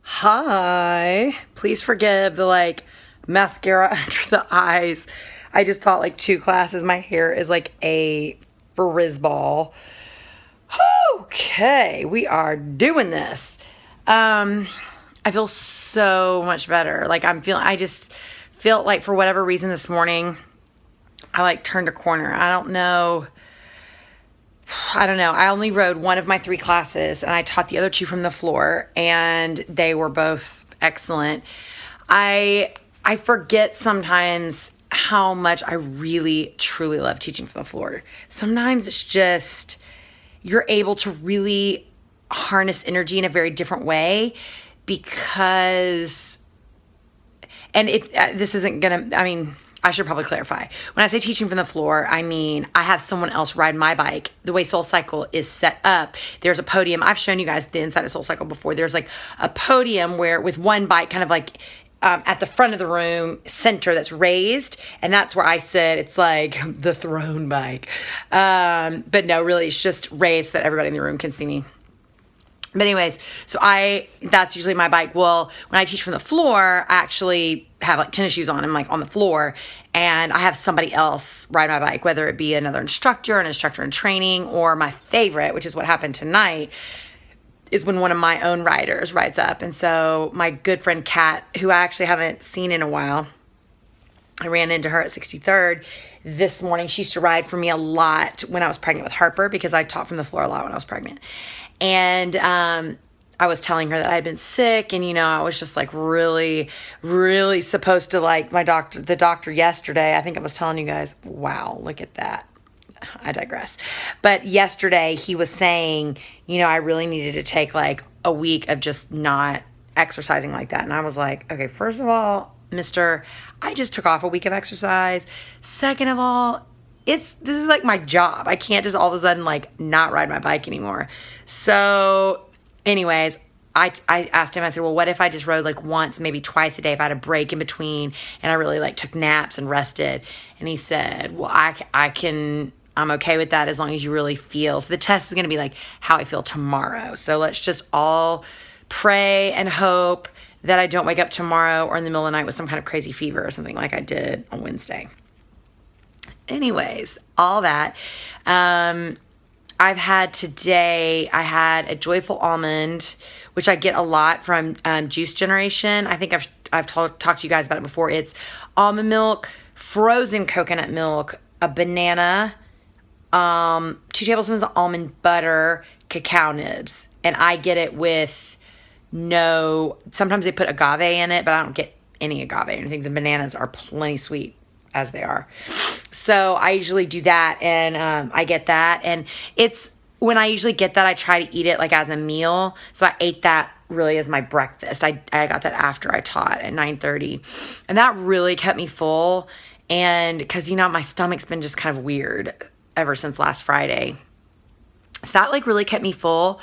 Hi. Please forgive the mascara under the eyes. I just taught 2 classes. My hair is like a frizz ball. Okay, we are doing this. Um, I feel so much better. I just felt like for whatever reason this morning, I turned a corner. I don't know. I only rode one of my 3 classes and I taught the other 2 from the floor and they were both excellent. I forget sometimes how much I really truly love teaching from the floor. Sometimes it's just you're able to really harness energy in a very different way because and this isn't gonna, I should probably clarify. When I say teaching from the floor, I mean I have someone else ride my bike. The way Soul Cycle is set up, there's a podium. I've shown you guys the inside of Soul Cycle before. There's a podium where with one bike kind of at the front of the room center that's raised, and that's where I sit. It's like the throne bike. But no, really, it's just raised so that everybody in the room can see me. But anyways, that's usually my bike. Well, when I teach from the floor, I actually have tennis shoes on. I'm on the floor and I have somebody else ride my bike, whether it be an instructor in training, or my favorite, which is what happened tonight, is when one of my own riders rides up. And so my good friend Kat, who I actually haven't seen in a while, I ran into her at 63rd this morning. She used to ride for me a lot when I was pregnant with Harper because I taught from the floor a lot when I was pregnant. And I was telling her that I had been sick and, I was just really, really supposed to the doctor yesterday. I think I was telling you guys, wow, look at that. I digress. But yesterday he was saying, I really needed to take a week of just not exercising like that. And I was like, okay, first of all, mister, I just took off a week of exercise. Second of all, this is my job. I can't just all of a sudden not ride my bike anymore. So anyways, I asked him, I said, well, what if I just rode once, maybe twice a day if I had a break in between and I really took naps and rested? And he said, well, I'm okay with that as long as you really feel. So the test is going to be how I feel tomorrow. So let's just all pray and hope that I don't wake up tomorrow or in the middle of the night with some kind of crazy fever or something like I did on Wednesday. Anyways, all that. I had a joyful almond, which I get a lot from Juice Generation. I think I've talked to you guys about it before. It's almond milk, frozen coconut milk, a banana, 2 tablespoons of almond butter, cacao nibs. And I get it with sometimes they put agave in it, but I don't get any agave. And I think the bananas are plenty sweet as they are. So I usually do that, and I get that. And when I usually get that, I try to eat it as a meal. So I ate that really as my breakfast. I got that after I taught at 9:30. And that really kept me full. And because, my stomach's been just kind of weird ever since last Friday. So that really kept me full.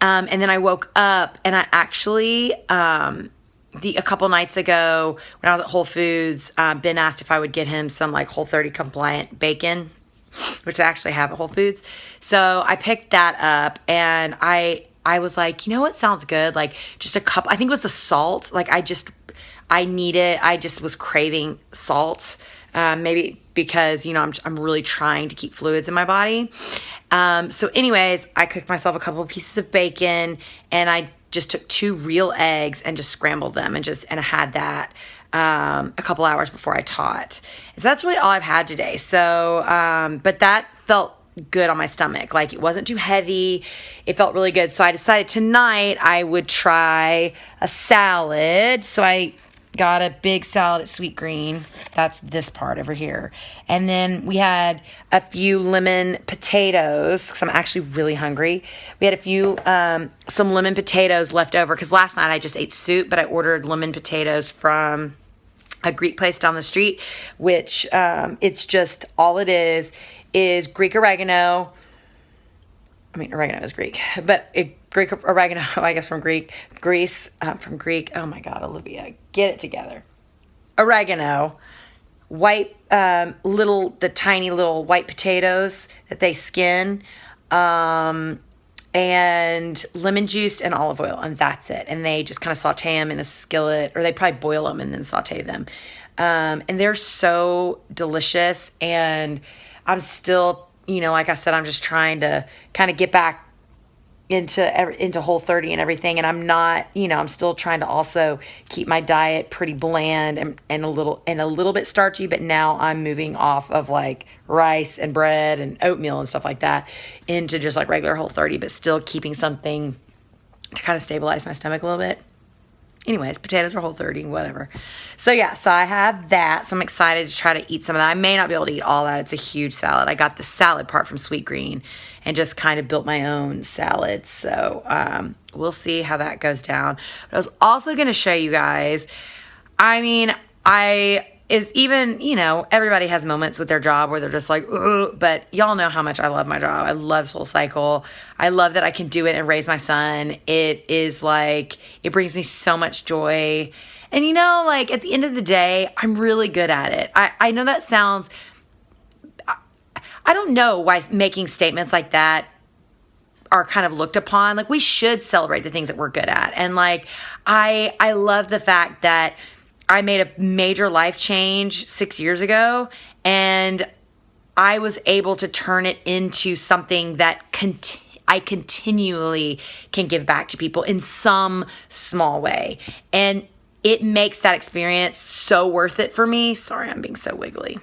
And then I woke up and I actually, a couple nights ago when I was at Whole Foods, Ben asked if I would get him some Whole30 compliant bacon, which I actually have at Whole Foods. So I picked that up and I was like, what sounds good? Just a cup. I think it was the salt. I just was craving salt. Maybe because, I'm really trying to keep fluids in my body. So anyways, I cooked myself a couple of pieces of bacon and I just took 2 real eggs and just scrambled them and I had that a couple hours before I taught. So that's really all I've had today. So, but that felt good on my stomach. It wasn't too heavy. It felt really good. So I decided tonight I would try a salad. So I got a big salad at Sweet Green. That's this part over here. And then we had a few lemon potatoes because I'm actually really hungry. We had some lemon potatoes left over because last night I just ate soup, but I ordered lemon potatoes from a Greek place down the street, which it's just all it is Greek oregano. Oregano is Greek, but Greek oregano, I guess from Greece. Oh my God, Olivia, get it together. Oregano, white, the tiny little white potatoes that they skin, and lemon juice and olive oil, and that's it. And they just kind of saute them in a skillet, or they probably boil them and then saute them. And they're so delicious. And I'm still, like I said, I'm just trying to kind of get back into Whole30 and everything. And I'm not, I'm still trying to also keep my diet pretty bland and a little bit starchy, but now I'm moving off of like rice and bread and oatmeal and stuff like that into just like regular Whole30, but still keeping something to kind of stabilize my stomach a little bit. Anyways, potatoes are Whole30, whatever. So yeah, so I have that. So I'm excited to try to eat some of that. I may not be able to eat all that. It's a huge salad. I got the salad part from Sweet Green and just kind of built my own salad. So we'll see how that goes down. But I was also going to show you guys, everybody has moments with their job where they're just like, ugh, but y'all know how much I love my job. I love SoulCycle. I love that I can do it and raise my son. It is like, it brings me so much joy. And like at the end of the day, I'm really good at it. I know that sounds, I don't know why making statements like that are kind of looked upon. Like, we should celebrate the things that we're good at. And like, I love the fact that I made a major life change 6 years ago, and I was able to turn it into something that I continually can give back to people in some small way. And it makes that experience so worth it for me. Sorry, I'm being so wiggly.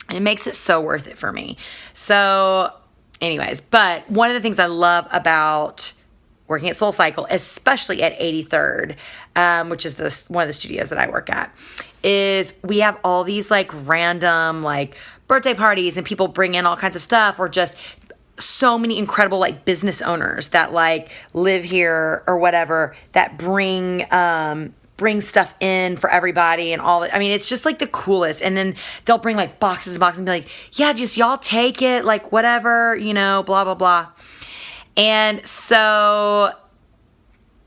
It makes it so worth it for me. So anyways, but one of the things I love about working at SoulCycle, especially at 83rd, which is one of the studios that I work at, is we have all these like random like birthday parties, and people bring in all kinds of stuff, or just so many incredible like business owners that like live here or whatever that bring stuff in for everybody and all that. I mean, it's just like the coolest. And then they'll bring like boxes and boxes and be like, yeah, just y'all take it, like whatever, blah, blah, blah. And so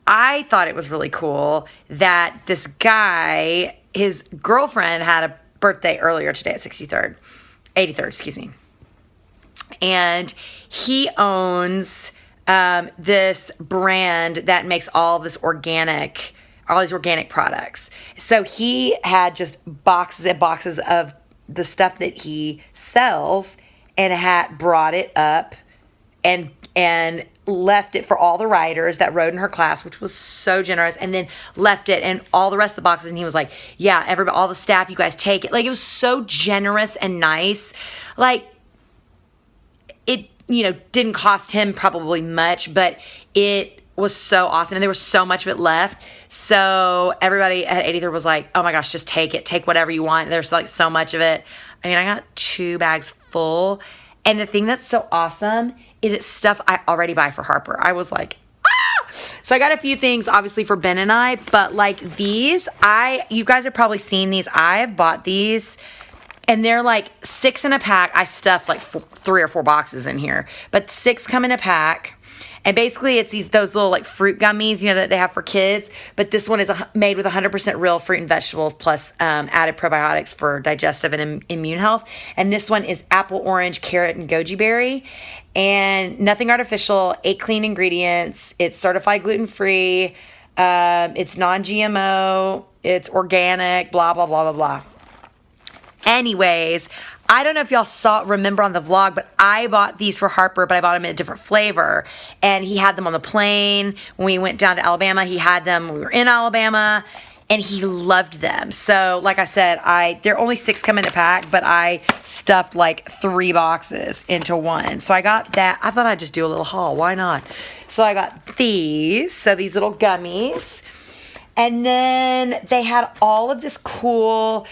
I thought it was really cool that this guy, his girlfriend had a birthday earlier today at 83rd, excuse me. And he owns this brand that makes all these organic products. So he had just boxes and boxes of the stuff that he sells, and had brought it up and left it for all the riders that rode in her class, which was so generous, and then left it and all the rest of the boxes. And he was like, yeah, everybody, all the staff, you guys take it. Like, it was so generous and nice. Like, it, didn't cost him probably much, but it was so awesome. And there was so much of it left. So everybody at 83rd was like, oh my gosh, just take it. Take whatever you want. There's like so much of it. I mean, I got 2 bags full. And the thing that's so awesome is it's stuff I already buy for Harper. I was like, ah! So I got a few things obviously for Ben and I, but like these, you guys have probably seen these. I have bought these, and they're like 6 in a pack. I stuffed like 3 or 4 boxes in here, but 6 come in a pack. And basically it's those little like fruit gummies, that they have for kids. But this one is made with 100% real fruit and vegetables, plus added probiotics for digestive and immune health. And this one is apple, orange, carrot, and goji berry. And nothing artificial, 8 clean ingredients. It's certified gluten-free. It's non-GMO. It's organic, blah, blah, blah, blah, blah. Anyways, I don't know if y'all remember on the vlog, but I bought these for Harper, but I bought them in a different flavor. And he had them on the plane. When we went down to Alabama, he had them when we were in Alabama, and he loved them. So like I said, there are only 6 come in a pack, but I stuffed like 3 boxes into one. So I got that. I thought I'd just do a little haul. Why not? So I got these. So these little gummies. And then they had all of this cool,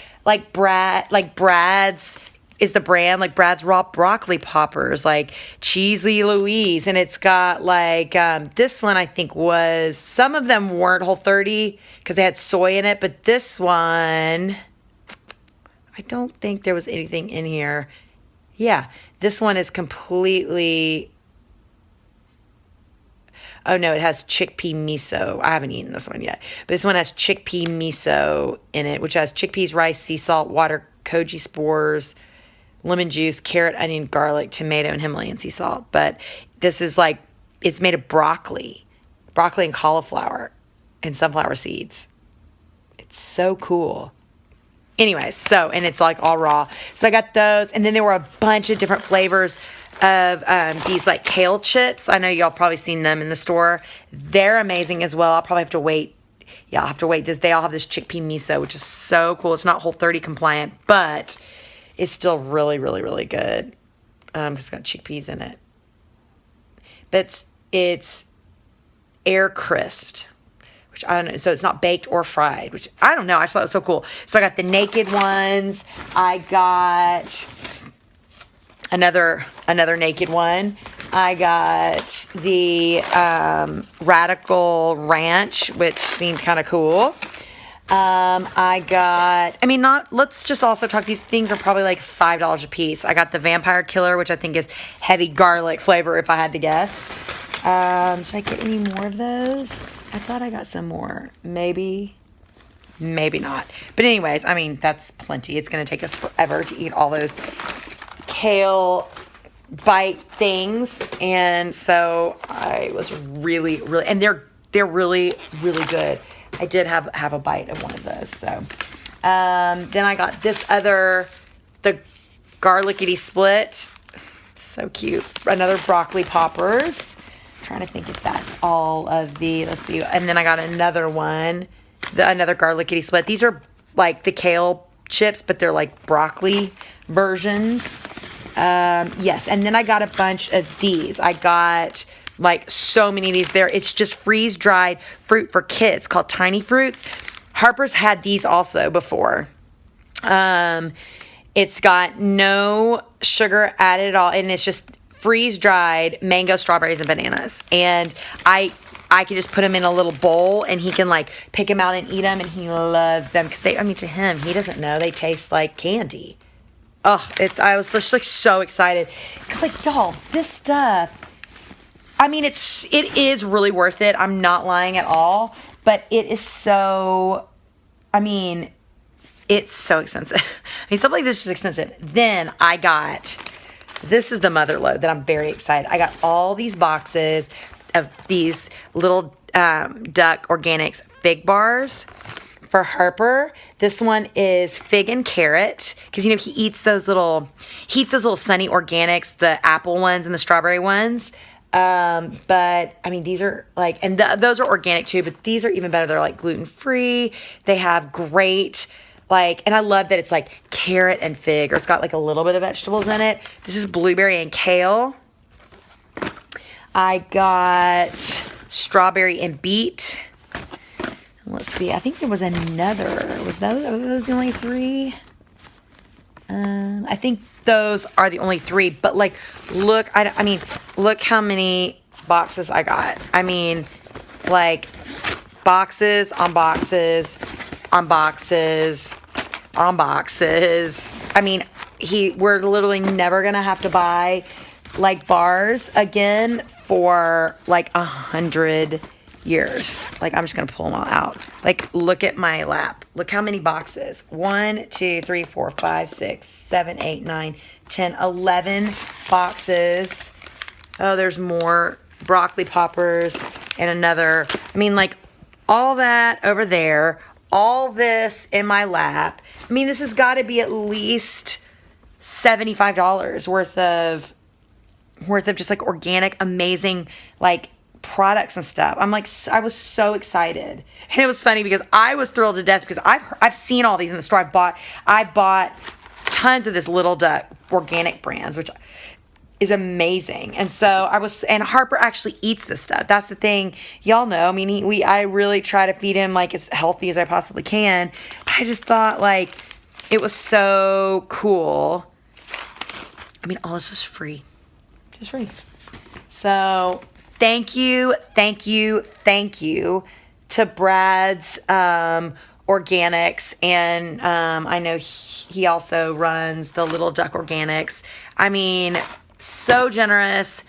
Brad's is the brand, like Brad's Raw Broccoli Poppers, like Cheesy Louise. And it's got like, this one I think was, some of them weren't Whole30 because they had soy in it. But this one, I don't think there was anything in here. Yeah, this one is completely, oh no, it has chickpea miso. I haven't eaten this one yet. But this one has chickpea miso in it, which has chickpeas, rice, sea salt, water, koji spores, lemon juice, carrot, onion, garlic, tomato, and Himalayan sea salt. But this is like it's made of broccoli and cauliflower and sunflower seeds. It's so cool. Anyways, so, and it's like all raw. So I got those. And then there were a bunch of different flavors of these like kale chips. I know y'all probably seen them in the store. They're amazing as well. I'll probably have to wait. Yeah, I'll have to wait. They all have this chickpea miso, which is so cool. It's not Whole30 compliant, but it's still really, really, really good. It's got chickpeas in it. But it's air crisped, which I don't know. So it's not baked or fried, which I don't know. I just thought it was so cool. So I got the naked ones. I got another naked one. I got the Radical Ranch, which seemed kind of cool. Let's just also talk. These things are probably like $5 a piece. I got the Vampire Killer, which I think is heavy garlic flavor, if I had to guess. Should I get any more of those? I thought I got some more. Maybe not. But anyways, I mean, that's plenty. It's going to take us forever to eat all those kale bite things. And so I was really, really, and they're really, really good. I did have a bite of one of those. So, then I got the garlickity split. So cute. Another broccoli poppers. I'm trying to think if that's all of the, let's see. And then I got another one, another garlickity split. These are like the kale chips, but they're like broccoli versions. Yes. And then I got a bunch of these. I got like so many of these there. It's just freeze-dried fruit for kids called Tiny Fruits. Harper's had these also before. It's got no sugar added at all, and it's just freeze-dried mango, strawberries, and bananas. And I can just put them in a little bowl, and he can like pick them out and eat them, and he loves them because to him, he doesn't know, they taste like candy. Oh, I was just like so excited because like y'all, this stuff. I mean, it is really worth it. I'm not lying at all, but it is so. I mean, it's so expensive. Stuff like this is expensive. Then I got. This is the mother load that I'm very excited. I got all these boxes of these little Duck Organics fig bars for Harper. This one is fig and carrot because he eats those little Sunny Organics, the apple ones and the strawberry ones. But I mean, these are like, and those are organic too, but these are even better. They're like gluten free. They have great, like, and I love that it's like carrot and fig, or it's got like a little bit of vegetables in it. This is blueberry and kale. I got strawberry and beet. Let's see. I think there was another. Were those the only three? I think those are the only three, but like, look, look how many boxes I got. I mean, like, boxes on boxes on boxes on boxes. I mean, we're literally never going to have to buy like bars again for like 100 years. Like, I'm just gonna pull them all out. Like, look at my lap. Look how many boxes. 1, 2, 3, 4, 5, 6, 7, 8, 9, 10, 11 boxes. Oh, there's more broccoli poppers and another. I mean, like, all that over there, all this in my lap. I mean, this has got to be at least $75 worth of just like organic, amazing, like, products and stuff. I was so excited. And it was funny because I was thrilled to death because I've seen all these in the store. I bought tons of this Little Duck organic brands, which is amazing. And so and Harper actually eats this stuff. That's the thing. Y'all know, I mean, I really try to feed him like as healthy as I possibly can. I just thought like it was so cool. I mean, all this was free. Just free. So thank you to Brad's Organics, and I know he also runs the Little Duck Organics. I mean, so generous.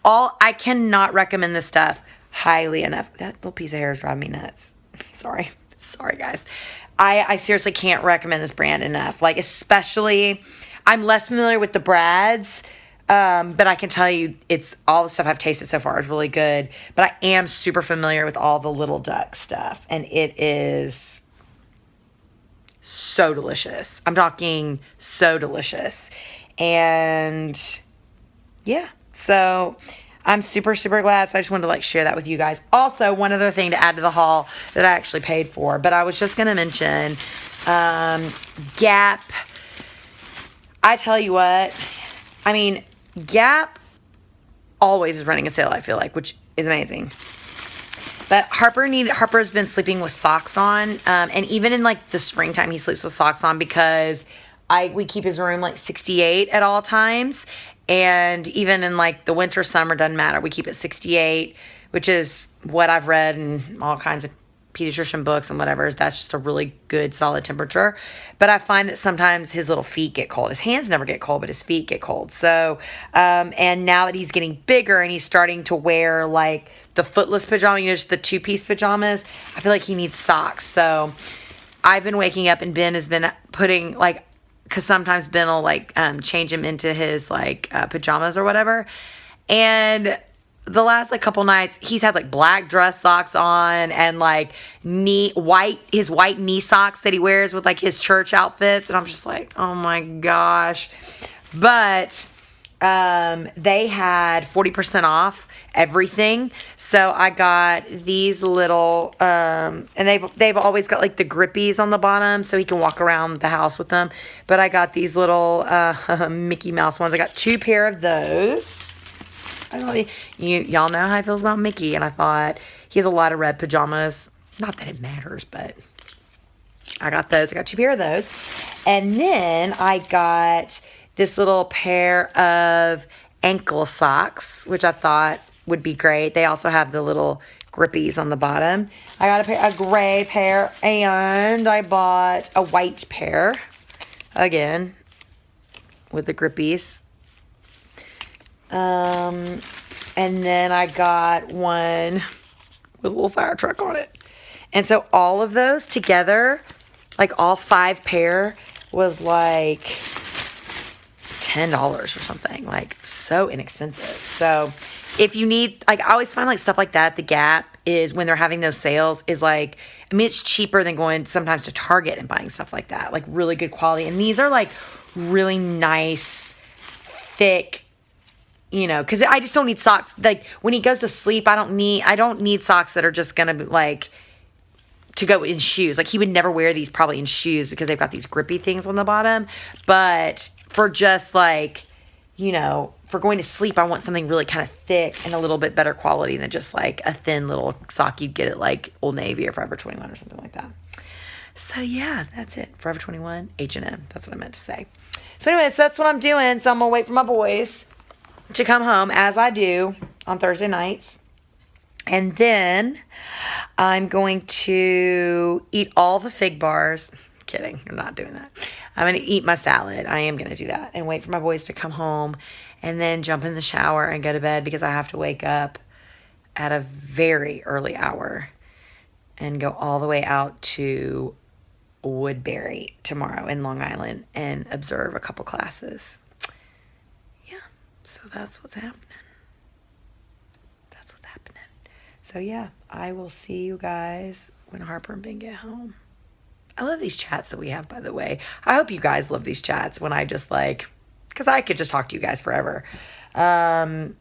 I cannot recommend this stuff highly enough. That little piece of hair is driving me nuts. Sorry guys. I seriously can't recommend this brand enough. Like, especially, I'm less familiar with the Brad's. But I can tell you, it's all the stuff I've tasted so far is really good. But I am super familiar with all the Little Duck stuff, and it is so delicious. I'm talking so delicious. And yeah, so I'm super, super glad. So I just wanted to like share that with you guys. Also, one other thing to add to the haul that I actually paid for, but I was just going to mention, Gap. I tell you what, I mean, Gap always is running a sale, I feel like, which is amazing. But Harper's been sleeping with socks on, and even in like the springtime, he sleeps with socks on because we keep his room like 68 at all times, and even in like the winter, summer, doesn't matter. We keep it 68, which is what I've read in all kinds of pediatrician books and whatever. That's just a really good solid temperature. But I find that sometimes his little feet get cold. His hands never get cold, but his feet get cold. So, and now that he's getting bigger and he's starting to wear like the footless pajama, just the 2-piece pajamas, I feel like he needs socks. So I've been waking up and Ben has been putting like, because sometimes Ben will like change him into his like pajamas or whatever. And the last like couple nights, he's had like black dress socks on and like his white knee socks that he wears with like his church outfits. And I'm just like, oh my gosh. But they had 40% off everything. So I got these little, and they've always got like the grippies on the bottom so he can walk around the house with them. But I got these little Mickey Mouse ones. I got 2 pair of those. Y'all know how I feel about Mickey, and I thought he has a lot of red pajamas. Not that it matters, but I got those. I got 2 pair of those. And then I got this little pair of ankle socks, which I thought would be great. They also have the little grippies on the bottom. I got a gray pair, and I bought a white pair, again, with the grippies. And then I got one with a little fire truck on it. And so all of those together, like all 5 pair, was like $10 or something. Like so inexpensive. So if you need, like I always find like stuff like that, the Gap is when they're having those sales is like, I mean, it's cheaper than going sometimes to Target and buying stuff like that. Like really good quality. And these are like really nice, thick, because I just don't need socks. Like when he goes to sleep, I don't need socks that are just gonna be like to go in shoes. Like he would never wear these probably in shoes because they've got these grippy things on the bottom. But for just like, for going to sleep, I want something really kind of thick and a little bit better quality than just like a thin little sock you'd get at like Old Navy or Forever 21 or something like that. So yeah, that's it. Forever 21, H&M. That's what I meant to say. So anyways, that's what I'm doing. So I'm gonna wait for my boys to come home, as I do on Thursday nights. And then I'm going to eat all the fig bars. Kidding, I'm not doing that. I'm going to eat my salad. I am going to do that and wait for my boys to come home and then jump in the shower and go to bed because I have to wake up at a very early hour and go all the way out to Woodbury tomorrow in Long Island and observe a couple classes. So that's what's happening. So yeah, I will see you guys when Harper and Ben get home. I love these chats that we have, by the way. I hope you guys love these chats when I just like, because I could just talk to you guys forever. But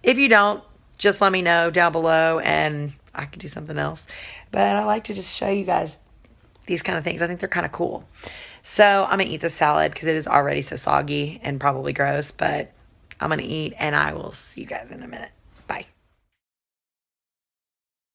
if you don't, just let me know down below and I could do something else. But I like to just show you guys these kind of things. I think they're kind of cool. So I'm going to eat this salad because it is already so soggy and probably gross, but I'm going to eat and I will see you guys in a minute. Bye.